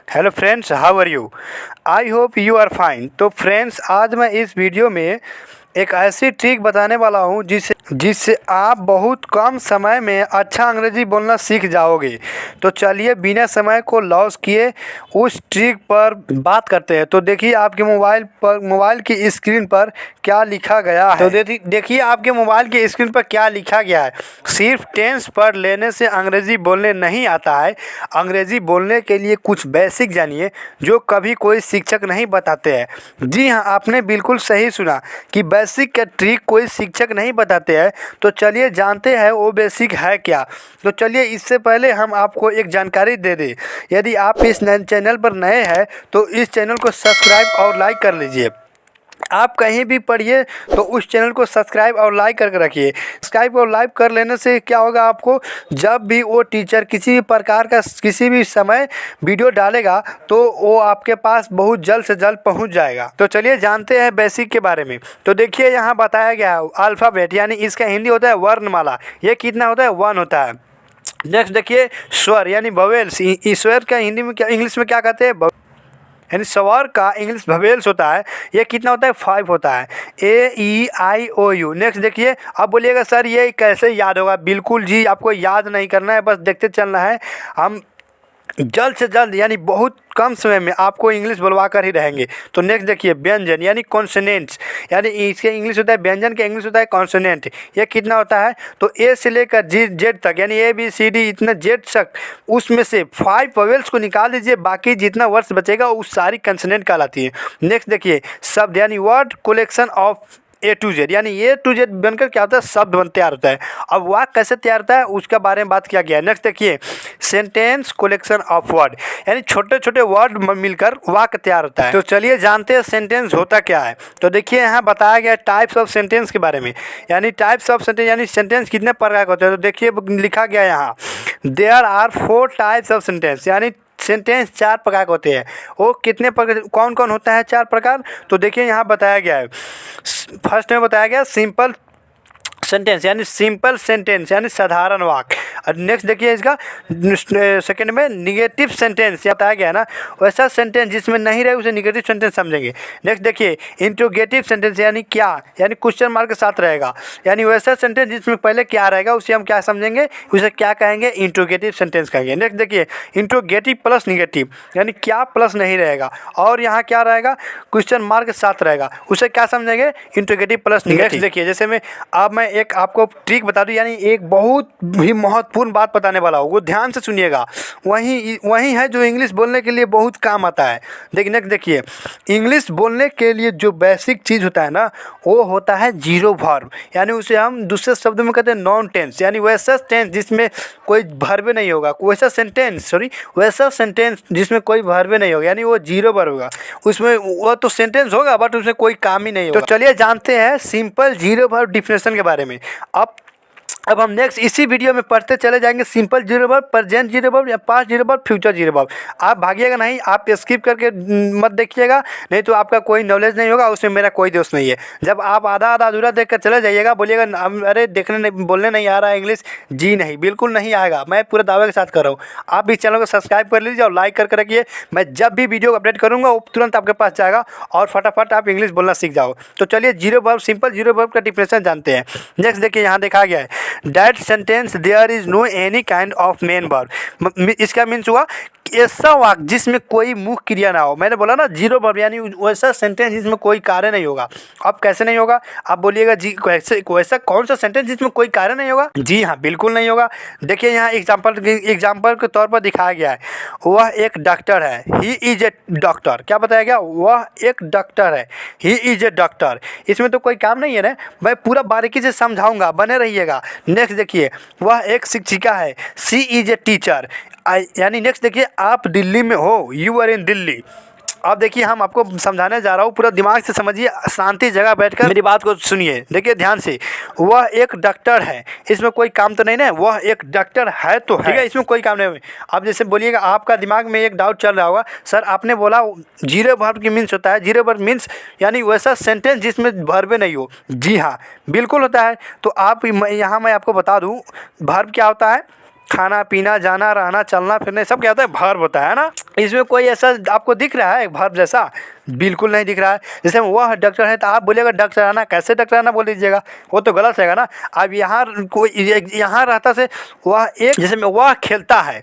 Hello friends, how are you? I hope you are fine. तो friends, आज मैं इस वीडियो में एक ऐसी ट्रिक बताने वाला हूँ जिससे आप बहुत कम समय में अच्छा अंग्रेज़ी बोलना सीख जाओगे। तो चलिए बिना समय को लॉस किए उस ट्रिक पर बात करते हैं। तो देखिए आपके मोबाइल की स्क्रीन पर क्या लिखा गया है। तो देखिए आपके मोबाइल की स्क्रीन पर क्या लिखा गया है। सिर्फ टेंस पढ़ लेने से अंग्रेज़ी बोलने नहीं आता है। अंग्रेज़ी बोलने के लिए कुछ बेसिक जानिए जो कभी कोई शिक्षक नहीं बताते हैं। जी हाँ, आपने बिल्कुल सही सुना कि बेसिक का ट्रिक कोई शिक्षक नहीं बताते हैं। तो चलिए जानते हैं वो बेसिक है क्या। तो चलिए इससे पहले हम आपको एक जानकारी दे दें। यदि आप इस चैनल पर नए हैं तो इस चैनल को सब्सक्राइब और लाइक कर लीजिए। आप कहीं भी पढ़िए तो उस चैनल को सब्सक्राइब और लाइक करके रखिए। सब्सक्राइब और लाइक कर लेने से क्या होगा, आपको जब भी वो टीचर किसी भी प्रकार का किसी भी समय वीडियो डालेगा तो वो आपके पास बहुत जल्द से जल्द पहुंच जाएगा। तो चलिए जानते हैं बेसिक के बारे में। तो देखिए यहाँ बताया गया है अल्फ़ाबेट, यानी इसका हिंदी होता है वर्णमाला। ये कितना होता है? 1 होता है। नेक्स्ट देखिए स्वर यानी वोवेल्स। स्वर का हिंदी में क्या, इंग्लिश में क्या कहते हैं? यानी स्वर का इंग्लिश वोवेल्स होता है। ये कितना होता है? 5 होता है। A E I O U। Next देखिए, अब बोलिएगा सर ये कैसे याद होगा? बिल्कुल जी, आपको याद नहीं करना है, बस देखते चलना है। हम जल्द से जल्द यानी बहुत कम समय में आपको इंग्लिश बोलवा कर ही रहेंगे। तो नेक्स्ट देखिए व्यंजन यानी कॉन्सोनेंट्स, यानी इसके इंग्लिश होता है व्यंजन का इंग्लिश होता है कॉन्सोनेंट। ये कितना होता है? तो ए से लेकर जेड तक यानी ABCD इतना जेड तक, उसमें से 5 वोवेल्स को निकाल दीजिए, बाकी जितना वर्ड्स बचेगा उस सारी कॉन्सोनेंट कहलाती है। नेक्स्ट देखिए शब्द यानी word collection of A to Z, यानी A to Z बनकर क्या होता है? शब्द बन तैयार होता है। अब वाक्य कैसे तैयार होता है उसके बारे में बात किया गया है। नेक्स्ट देखिए सेंटेंस कलेक्शन ऑफ वर्ड, यानी छोटे छोटे वर्ड मिलकर वाक्य तैयार होता है। तो चलिए जानते हैं सेंटेंस होता क्या है। तो देखिए यहाँ बताया गया टाइप्स ऑफ सेंटेंस के बारे में, यानी टाइप्स ऑफ सेंटेंस यानी सेंटेंस कितने प्रकार के होते हैं। तो देखिए लिखा गया यहाँ there are 4 types of sentence, यानी सेंटेंस 4 प्रकार के होते हैं। वो कितने प्रकार, कौन कौन होता है 4 प्रकार? तो देखिए यहाँ बताया गया है। फर्स्ट में बताया गया सिंपल सेंटेंस, यानी सिंपल सेंटेंस यानी साधारण वाक्य। और नेक्स्ट देखिए इसका सेकंड में निगेटिव सेंटेंस बताया गया है ना, वैसा सेंटेंस जिसमें नहीं रहे उसे निगेटिव सेंटेंस समझेंगे। नेक्स्ट देखिए इंट्रोगेटिव सेंटेंस, यानी क्या, यानी क्वेश्चन मार्क के साथ रहेगा, यानी वैसा सेंटेंस जिसमें पहले क्या रहेगा उसे हम क्या समझेंगे, उसे क्या कहेंगे? इंट्रोगेटिव सेंटेंस कहेंगे। नेक्स्ट देखिए इंट्रोगेटिव प्लस निगेटिव, यानी क्या प्लस नहीं रहेगा और यहाँ क्या रहेगा? क्वेश्चन मार्क के साथ रहेगा, उसे क्या समझेंगे? Interrogative plus negative. देखिए जैसे मैं एक आपको ट्रिक बता दूं, यानी एक बहुत ही महत्वपूर्ण बात बताने वाला हूँ, वो ध्यान से सुनिएगा। वही है जो इंग्लिश बोलने के लिए बहुत काम आता है। देखिए इंग्लिश बोलने के लिए जो बेसिक चीज़ होता है ना, वो होता है जीरो वर्ब, यानी उसे हम दूसरे शब्द में कहते हैं नॉन टेंस, यानी वैसा टेंस जिसमें कोई वर्ब नहीं होगा, वैसा सेंटेंस जिसमें कोई वर्ब नहीं होगा, यानी वो जीरो वर्ब होगा। उसमें वो तो सेंटेंस होगा बट उसमें कोई काम ही नहीं होगा। तो चलिए जानते हैं सिंपल जीरो वर्ब डिफिनेशन के बारे में। अब हम नेक्स्ट इसी वीडियो में पढ़ते चले जाएंगे simple zero verb, present zero verb या past zero verb, future zero verb. आप भागिएगा नहीं, आप स्किप करके मत देखिएगा, नहीं तो आपका कोई नॉलेज नहीं होगा, उसमें मेरा कोई दोस्त नहीं है। जब आप आधा अधूरा देख कर चले जाइएगा, बोलिएगा अरे बोलने नहीं आ रहा है इंग्लिश, जी नहीं, बिल्कुल नहीं आएगा, मैं पूरे दावे के साथ कर रहा हूँ। आप इस चैनल को सब्सक्राइब कर लीजिए और लाइक करके रखिए। मैं जब भी वीडियो अपडेट करूँगा वो तुरंत आपके पास जाएगा और फटाफट आप इंग्लिश बोलना सीख जाओ। तो चलिए zero verb, simple zero verb का डिफिनेशन जानते हैं। नेक्स्ट देखिए यहाँ देखा गया है that sentence there is no any kind of main verb. इसका मीन्स हुआ ऐसा वाक्य जिसमें कोई मुख्य क्रिया ना हो। मैंने बोला ना जीरो वर्ब, यानी वैसा सेंटेंस जिसमें कोई कार्य नहीं होगा। अब कैसे नहीं होगा? आप बोलिएगा जी वैसा कौन सा सेंटेंस जिसमें कोई कार्य नहीं होगा? जी हाँ, बिल्कुल नहीं होगा। देखिए यहाँ एग्जाम्पल के तौर पर दिखाया गया है, वह एक डॉक्टर है, ही इज ए डॉक्टर। क्या बताया गया? वह एक डॉक्टर है, ही इज ए डॉक्टर। इसमें तो कोई काम नहीं है ना, मैं पूरा बारीकी से समझाऊंगा, बने रहिएगा। नेक्स्ट देखिए वह एक शिक्षिका है, सी इज ए टीचर। यानी नेक्स्ट देखिए आप दिल्ली में हो, यू आर इन दिल्ली। अब देखिए हम आपको समझाने जा रहा हूँ, पूरा दिमाग से समझिए, शांति जगह बैठकर मेरी बात को सुनिए। देखिए ध्यान से, वह एक डॉक्टर है, इसमें कोई काम तो नहीं ना, वह एक डॉक्टर है तो है, ठीक है, इसमें कोई काम नहीं है। अब जैसे बोलिएगा, आपका दिमाग में एक डाउट चल रहा होगा, सर आपने बोला जीरो वर्ब की मीन्स होता है, जीरो वर्ब मीन्स यानी वैसा सेंटेंस जिसमें वर्ब नहीं हो। जी हाँ, बिल्कुल होता है। तो आप यहाँ मैं आपको बता दूँ वर्ब क्या होता है। खाना पीना, जाना रहना, चलना फिरना, सब क्या होता है? वर्ब होता है ना। इसमें कोई ऐसा आपको दिख रहा है वर्ब जैसा? बिल्कुल नहीं दिख रहा है। जैसे वह डॉक्टर है तो आप बोलिएगा डॉक्टराना, कैसे डॉक्टराना बोल दीजिएगा, वो तो गलत रहेगा ना। अब यहाँ कोई यहाँ रहता से वह एक, जैसे वह खेलता है,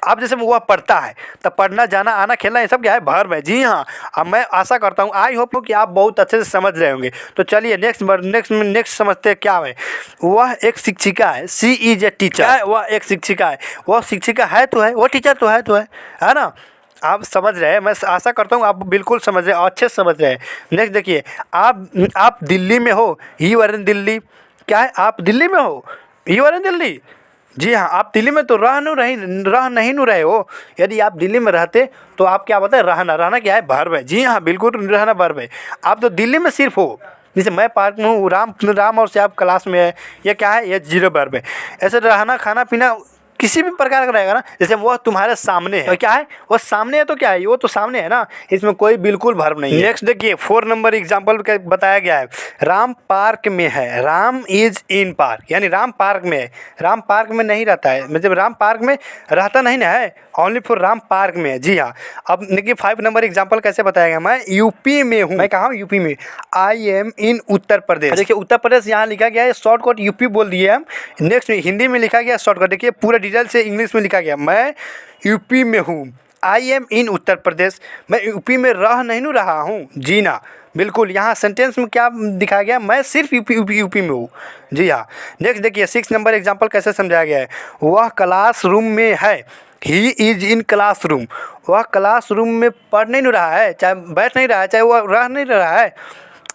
अब जैसे वह पढ़ता है, तब पढ़ना, जाना, आना, खेलना, ये सब क्या है? वर्ब है। जी हाँ। अब मैं आशा करता हूँ, आई होप कि आप बहुत अच्छे से समझ रहे होंगे। तो चलिए नेक्स्ट समझते हैं क्या है। वह एक शिक्षिका है, शी इज ए टीचर। वह एक शिक्षिका है, वह शिक्षिका है तो है, वो टीचर तो है ना। आप समझ रहे हैं, मैं आशा करता हूँ आप बिल्कुल समझ रहे हैं, अच्छे से समझ रहे हैं। नेक्स्ट देखिए, आप दिल्ली में हो, यू आर इन दिल्ली। क्या है? आप दिल्ली में हो, यू आर इन दिल्ली। जी हाँ, आप दिल्ली में तो रह नहीं रहे हो। यदि आप दिल्ली में रहते तो आप क्या बताए? रहना क्या है? वर्ब है। जी हाँ, बिल्कुल रहना वर्ब है। आप तो दिल्ली में सिर्फ हो, जैसे मैं पार्क में हूँ, राम और श्याम क्लास में है, ये क्या है? ये जीरो वर्ब है। ऐसे रहना, खाना पीना किसी भी प्रकार का रहेगा ना। जैसे वह तुम्हारे सामने है, तो क्या है? वो सामने है तो क्या है? वो तो सामने है ना, इसमें कोई बिल्कुल वर्ब नहीं है। नेक्स्ट देखिए, 4 नंबर एग्जाम्पल बताया गया है। राम पार्क में है, राम इज इन पार्क, यानी राम पार्क में है, राम पार्क में नहीं रहता है, मतलब राम पार्क में रहता नहीं ना है, ओनली फॉर राम पार्क में है। जी हाँ। अब देखिए 5 नंबर एग्जाम्पल कैसे बताया गया। मैं यूपी में हूँ, मैं कहाँ हूँ? यूपी में। आई एम इन उत्तर प्रदेश। देखिए उत्तर प्रदेश यहाँ लिखा गया है, शॉर्टकट यूपी बोल दिए हम। नेक्स्ट में हिंदी में लिखा गया शॉर्टकट, देखिए पूरा डिटेल से इंग्लिश में लिखा गया, मैं यूपी में हूँ, आई एम इन उत्तर प्रदेश। मैं यूपी में रह नहीं रहा हूँ। जी ना, बिल्कुल। यहाँ सेंटेंस में क्या दिखाया गया? मैं सिर्फ यूपी में हूँ। जी हाँ। नेक्स्ट देखिए 6 नंबर एग्जाम्पल कैसे समझाया गया है। वह क्लासरूम में है, ही इज इन क्लासरूम। वह क्लासरूम में पढ़ नहीं रहा है, चाहे बैठ नहीं रहा है, चाहे वह रह नहीं रहा है।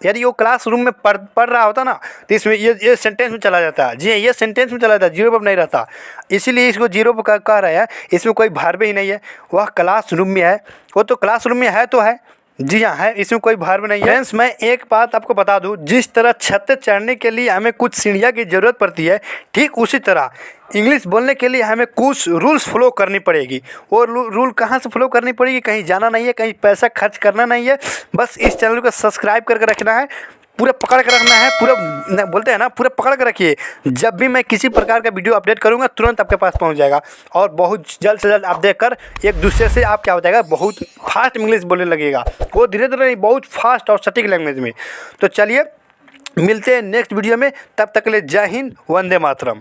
यदि वो क्लासरूम में पढ़ रहा होता ना, तो इसमें ये सेंटेंस में चला जाता है। जी हाँ, ये सेंटेंस में चला जाता है, जीरो पर नहीं रहता, इसीलिए इसको जीरो पर कह रहे हैं। इसमें कोई वर्ब ही नहीं है। वह क्लासरूम में है, वो तो क्लासरूम में है तो है। जी हाँ, है, इसमें कोई वर्ब नहीं है। फ्रेंड्स, मैं एक बात आपको बता दूं, जिस तरह छत चढ़ने के लिए हमें कुछ सीढ़ियाँ की ज़रूरत पड़ती है, ठीक उसी तरह इंग्लिश बोलने के लिए हमें कुछ रूल्स फॉलो करनी पड़ेगी। वो रूल कहाँ से फॉलो करनी पड़ेगी? कहीं जाना नहीं है, कहीं पैसा खर्च करना नहीं है, बस इस चैनल को सब्सक्राइब करके रखना है, पूरा पकड़ कर रखना है, पूरा बोलते हैं ना, पूरा पकड़ कर रखिए। जब भी मैं किसी प्रकार का वीडियो अपडेट करूंगा, तुरंत आपके पास पहुंच जाएगा, और बहुत जल्द से जल्द आप देखकर एक दूसरे से आप क्या हो जाएगा, बहुत फास्ट इंग्लिश बोलने लगेगा। वो धीरे धीरे नहीं, बहुत फास्ट और सटीक लैंग्वेज में। तो चलिए मिलते हैं नेक्स्ट वीडियो में, तब तक के लिए जय हिंद, वंदे मातरम।